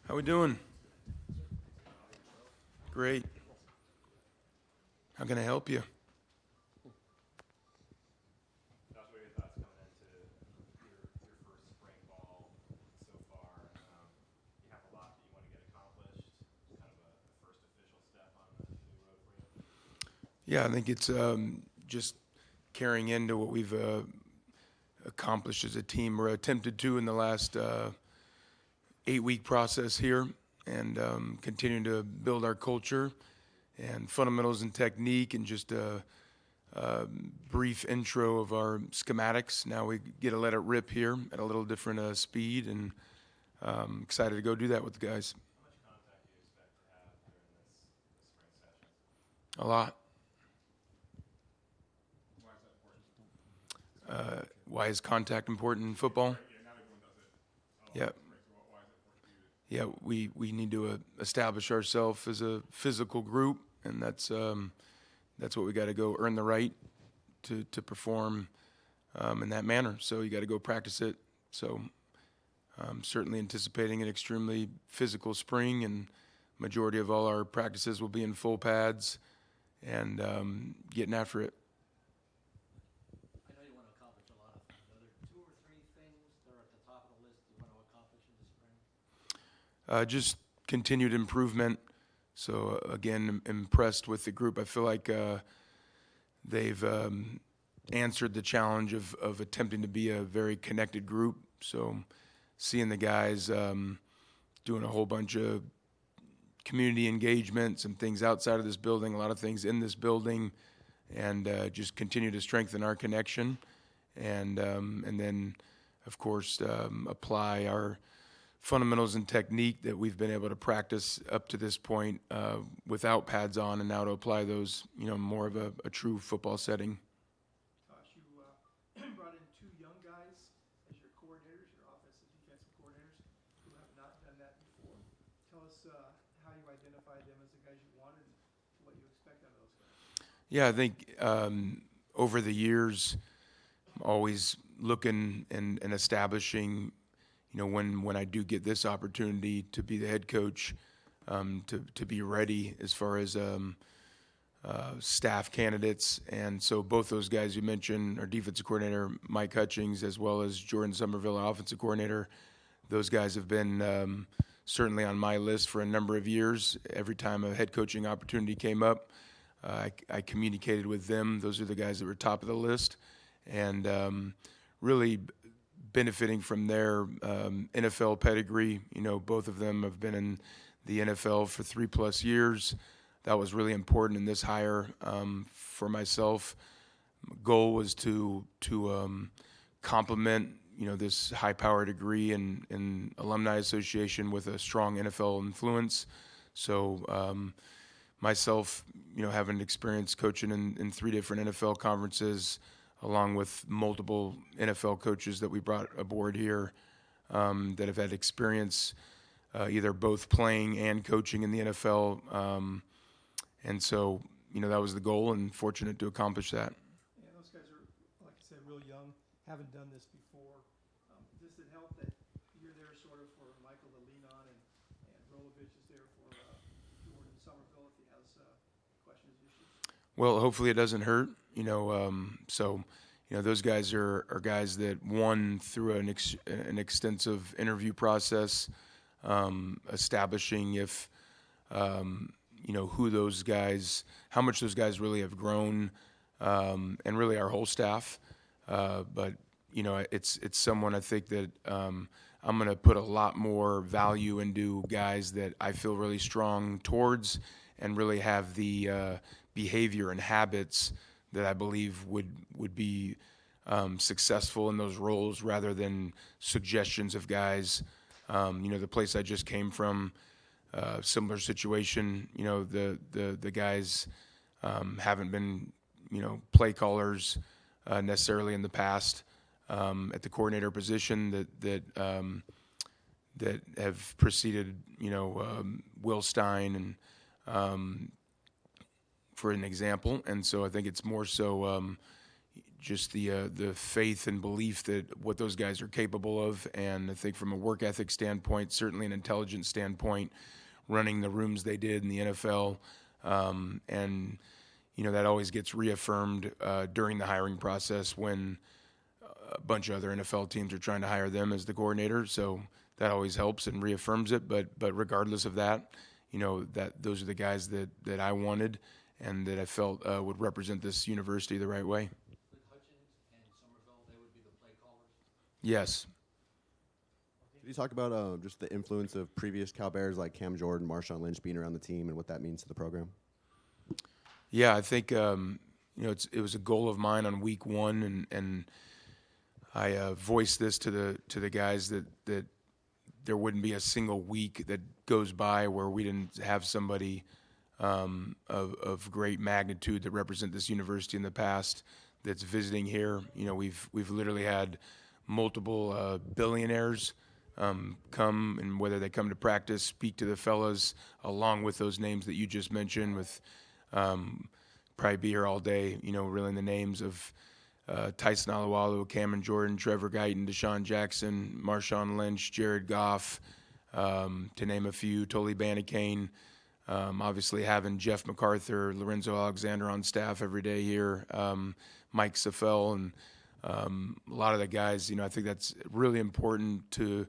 How we doing? Great. How can I help you? Josh, what are your thoughts coming into your first spring ball so far? You have a lot that you want to get accomplished. It's kind of a first official step on the new road for you. Yeah, I think it's just carrying into what we've accomplished as a team or attempted to in the last 8-week process here, and continuing to build our culture and fundamentals and technique, and just a brief intro of our schematics. Now we get to let it rip here at a little different speed, and excited to go do that with the guys. How much contact do you expect to have during this spring session? A lot. Why is that important? Why is contact important in football? Yeah, not everyone does it. Yeah. So why is it important for you? Yeah, we need to establish ourselves as a physical group, and that's what we got to go earn the right to perform in that manner. So you got to go practice it. So certainly anticipating an extremely physical spring, and majority of all our practices will be in full pads and getting after it. I know you want to accomplish a lot of things. Are there 2 or 3 things that are at the top of the list you want to accomplish in the spring? Just continued improvement. So again, impressed with the group. I feel like they've answered the challenge of attempting to be a very connected group. So seeing the guys doing a whole bunch of community engagement, some things outside of this building, a lot of things in this building, and just continue to strengthen our connection, and then of course apply our fundamentals and technique that we've been able to practice up to this point without pads on, and now to apply those, more of a true football setting. Tosh, you brought in 2 young guys as your coordinators, your offensive defensive coordinators, who have not done that before. Tell us how you identified them as the guys you wanted and what you expect out of those guys. Yeah, I think over the years, I'm always looking and establishing, when I do get this opportunity to be the head coach, to be ready as far as staff candidates. And so both those guys you mentioned, our defensive coordinator, Mike Hutchings, as well as Jordan Somerville, our offensive coordinator, those guys have been certainly on my list for a number of years. Every time a head coaching opportunity came up, I communicated with them. Those are the guys that were top of the list, and really benefiting from their NFL pedigree. Both of them have been in the NFL for 3+ years. That was really important in this hire for myself. Goal was to complement this high-power degree in Alumni Association with a strong NFL influence. So myself, having experience coaching in 3 different NFL conferences, along with multiple NFL coaches that we brought aboard here that have had experience either both playing and coaching in the NFL. And so, that was the goal, and fortunate to accomplish that. Yeah, those guys are, like I said, real young, haven't done this before. Does it help that you're there sort of for Michael to lean on, and Rolovich is there for Jordan Somerville if he has questions, issues? Well, hopefully it doesn't hurt, those guys are guys that won through an extensive interview process, establishing if, who those guys, how much those guys really have grown, and really our whole staff. But, it's someone I think that I'm going to put a lot more value into guys that I feel really strong towards, and really have the behavior and habits that I believe would be successful in those roles, rather than suggestions of guys. The place I just came from, similar situation. The guys haven't been play callers necessarily in the past at the coordinator position that have preceded Will Stein, and for an example. And so I think it's more so just the faith and belief that what those guys are capable of. And I think from a work ethic standpoint, certainly an intelligence standpoint, running the rooms they did in the NFL, and that always gets reaffirmed during the hiring process when a bunch of other NFL teams are trying to hire them as the coordinator. So that always helps and reaffirms it. But regardless of that, that those are the guys that I wanted and that I felt would represent this university the right way. With Hutchins and Somerville, they would be the play callers? Yes. Could you talk about just the influence of previous Cal Bears like Cam Jordan, Marshawn Lynch being around the team and what that means to the program? Yeah, I think it was a goal of mine on week one, and I voiced this to the guys that there wouldn't be a single week that goes by where we didn't have somebody of great magnitude that represent this university in the past that's visiting here. We've literally had multiple billionaires come, and whether they come to practice, speak to the fellas, along with those names that you just mentioned. With probably be here all day. Really the names of Tyson Alualu, Cameron Jordan, Trevor Guyton, Deshaun Jackson, Marshawn Lynch, Jared Goff, to name a few. Toli Banakane. Obviously having Jeff MacArthur, Lorenzo Alexander on staff every day here, Mike Safel, and a lot of the guys. I think that's really important to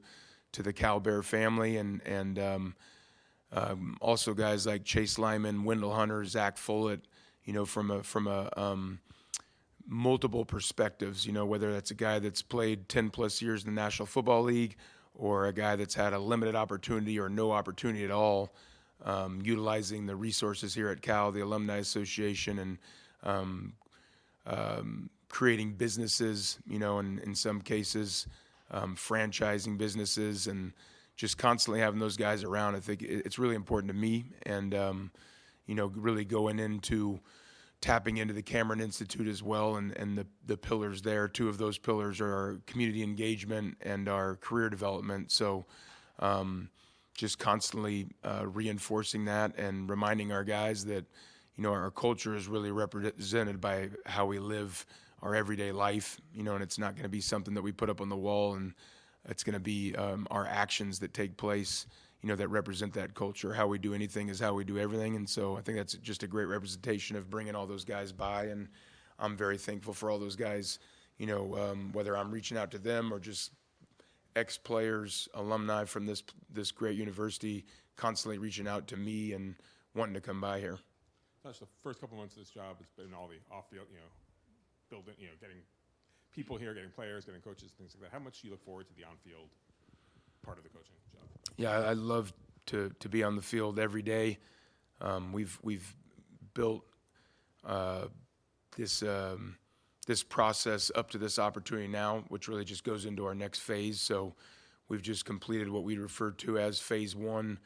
the Cal Bear family, and also guys like Chase Lyman, Wendell Hunter, Zach Follett. From a multiple perspectives. Whether that's a guy that's played 10 plus years in the National Football League, or a guy that's had a limited opportunity or no opportunity at all. Utilizing the resources here at Cal, the Alumni Association, and creating businesses, and in some cases, franchising businesses, and just constantly having those guys around. I think it's really important to me, and really going into tapping into the Cameron Institute as well, and the pillars there. Two of those pillars are our community engagement and our career development. So just constantly reinforcing that and reminding our guys that, our culture is really represented by how we live our everyday life, and it's not going to be something that we put up on the wall, and it's going to be our actions that take place, that represent that culture. How we do anything is how we do everything. And so I think that's just a great representation of bringing all those guys by. And I'm very thankful for all those guys, whether I'm reaching out to them or just ex-players, alumni from this great university constantly reaching out to me and wanting to come by here. Tosh, the first couple months of this job, it's been all the off-field, building, getting people here, getting players, getting coaches, things like that. How much do you look forward to the on-field part of the coaching job? Yeah, I love to be on the field every day. We've built this process up to this opportunity now, which really just goes into our next phase. So we've just completed what we refer to as phase one.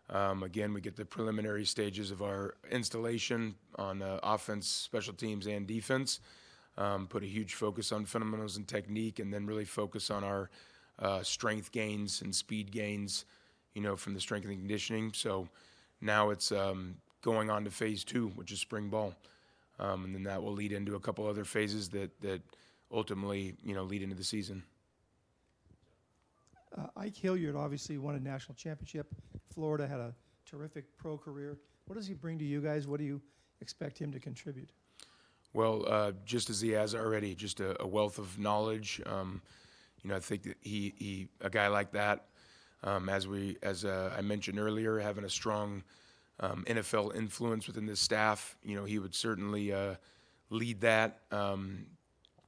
Again, we get the preliminary stages of our installation on offense, special teams, and defense. Put a huge focus on fundamentals and technique, and then really focus on our strength gains and speed gains, from the strength and conditioning. So now it's going on to phase two, which is spring ball. And then that will lead into a couple other phases that ultimately, lead into the season. Ike Hilliard obviously won a national championship. Florida had a terrific pro career. What does he bring to you guys? What do you expect him to contribute? Well, just as he has already, just a wealth of knowledge. I think that he a guy like that, as I mentioned earlier, having a strong NFL influence within this staff, he would certainly lead that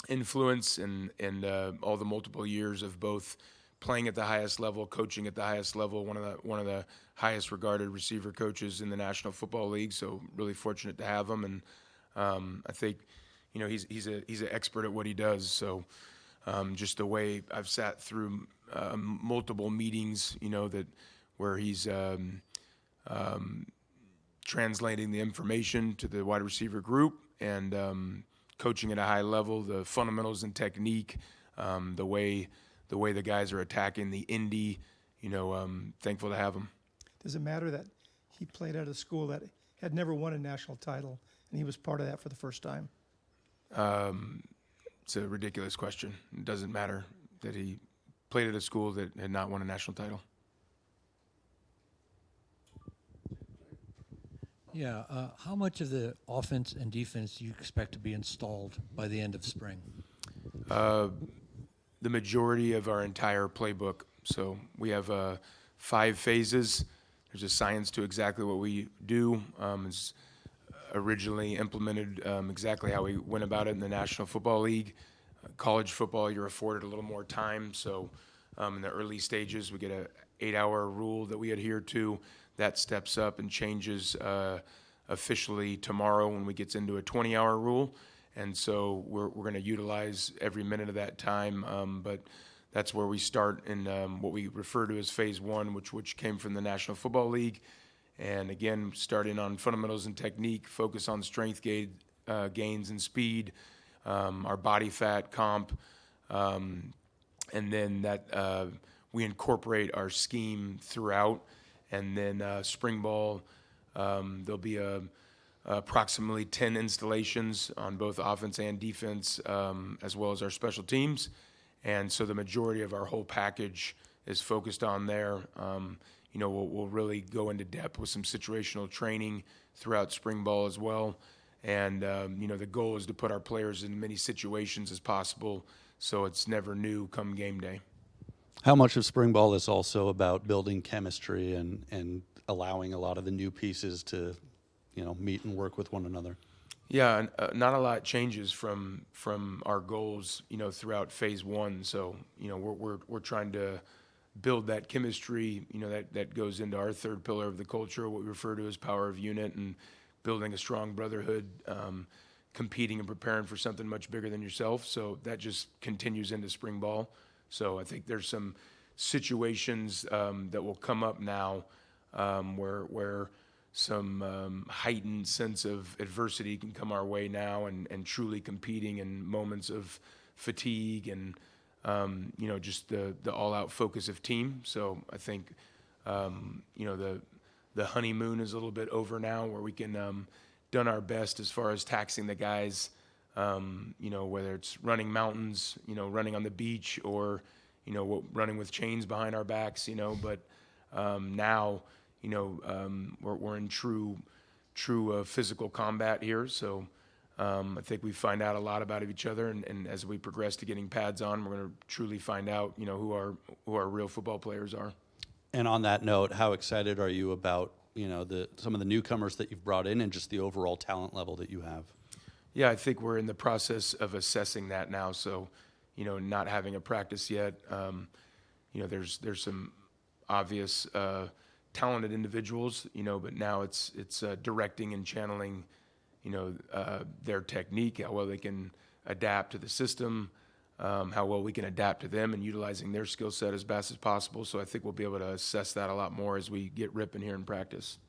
influence and all the multiple years of both playing at the highest level, coaching at the highest level, one of the highest regarded receiver coaches in the National Football League. So really fortunate to have him, and I think he's an expert at what he does. So just the way I've sat through multiple meetings, where he's translating the information to the wide receiver group and coaching at a high level, the fundamentals and technique, the way the guys are attacking the indie, thankful to have him. Does it matter that he played at a school that had never won a national title and he was part of that for the first time? it's a ridiculous question. It doesn't matter that he played at a school that had not won a national title. Yeah, how much of the offense and defense do you expect to be installed by the end of spring? The majority of our entire playbook. So we have 5 phases. There's a science to exactly what we do. It's originally implemented exactly how we went about it in the National Football League. College football, you're afforded a little more time. So in the early stages, we get a 8-hour rule that we adhere to. That steps up and changes officially tomorrow when we get into a 20-hour rule. And so we're going to utilize every minute of that time. But that's where we start in what we refer to as phase 1, which came from the National Football League. And again, starting on fundamentals and technique, focus on strength gains and speed, our body fat comp, and then that we incorporate our scheme throughout. And then spring ball, there'll be approximately 10 installations on both offense and defense, as well as our special teams. And so the majority of our whole package is focused on there. We'll really go into depth with some situational training throughout spring ball as well. And, the goal is to put our players in as many situations as possible so it's never new come game day. How much of spring ball is also about building chemistry and allowing a lot of the new pieces to, meet and work with one another? Yeah, not a lot changes from our goals, throughout phase 1. So, we're trying to build that chemistry, that goes into our third pillar of the culture, what we refer to as power of unit, and building a strong brotherhood, competing and preparing for something much bigger than yourself. So that just continues into spring ball. So I think there's some situations that will come up now where some heightened sense of adversity can come our way now, and truly competing in moments of fatigue and just the all-out focus of team. So I think the honeymoon is a little bit over now, where we can done our best as far as taxing the guys. Whether it's running mountains, running on the beach, or, running with chains behind our backs, but now, we're in true physical combat here. So I think we find out a lot about each other, and as we progress to getting pads on, we're going to truly find out, who our real football players are. And on that note, how excited are you about, some of the newcomers that you've brought in and just the overall talent level that you have? Yeah, I think we're in the process of assessing that now. So, not having a practice yet, there's some obvious talented individuals, but now it's directing and channeling, their technique, how well they can adapt to the system, how well we can adapt to them, and utilizing their skill set as best as possible. So I think we'll be able to assess that a lot more as we get ripping here in practice.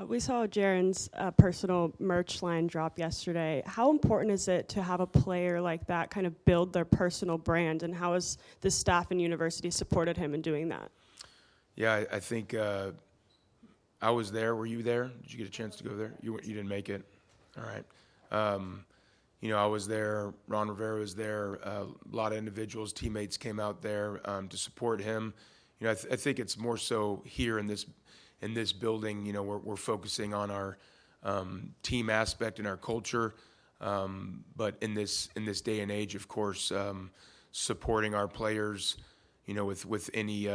We saw Jaron's personal merch line drop yesterday. How important is it to have a player like that kind of build their personal brand, and how has the staff and university supported him in doing that? Yeah, I think I was there. Were you there? Did you get a chance to go there? You didn't make it. All right. I was there. Ron Rivera was there. A lot of individuals, teammates came out there to support him. I think it's more so here in this building. We're focusing on our team aspect and our culture, but in this day and age, of course, supporting our players, with any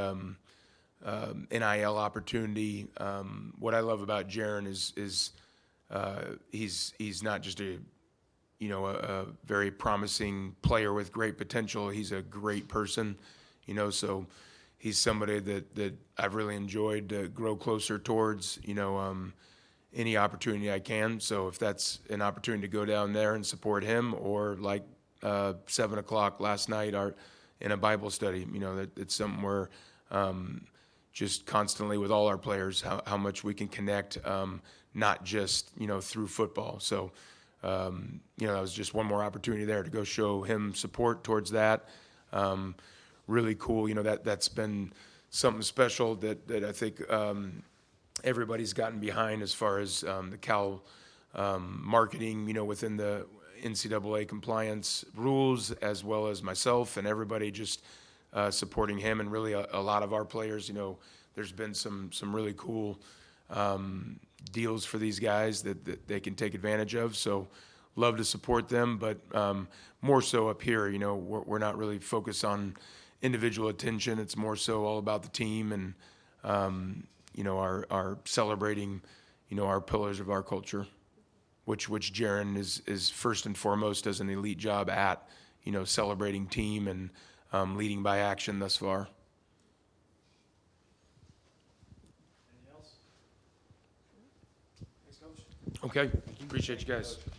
NIL opportunity. What I love about Jaron is he's not just a very promising player with great potential. He's a great person, so he's somebody that I've really enjoyed to grow closer towards, any opportunity I can. So if that's an opportunity to go down there and support him, or like 7 o'clock last night in a Bible study, it's something where just constantly with all our players, how much we can connect, not just, through football. So, that was just one more opportunity there to go show him support towards that. Really cool. That's been something special that I think everybody's gotten behind as far as the Cal marketing, within the NCAA compliance rules, as well as myself and everybody just supporting him, and really a lot of our players. You know, there's been some really cool deals for these guys that they can take advantage of. So love to support them, but more so up here, you know, we're not really focused on individual attention. It's more so all about the team and, you know, our celebrating, you know, our pillars of our culture, which Jaron is first and foremost does an elite job at, you know, celebrating team and leading by action thus far. Anything else? Thanks, Coach. Okay, appreciate you guys.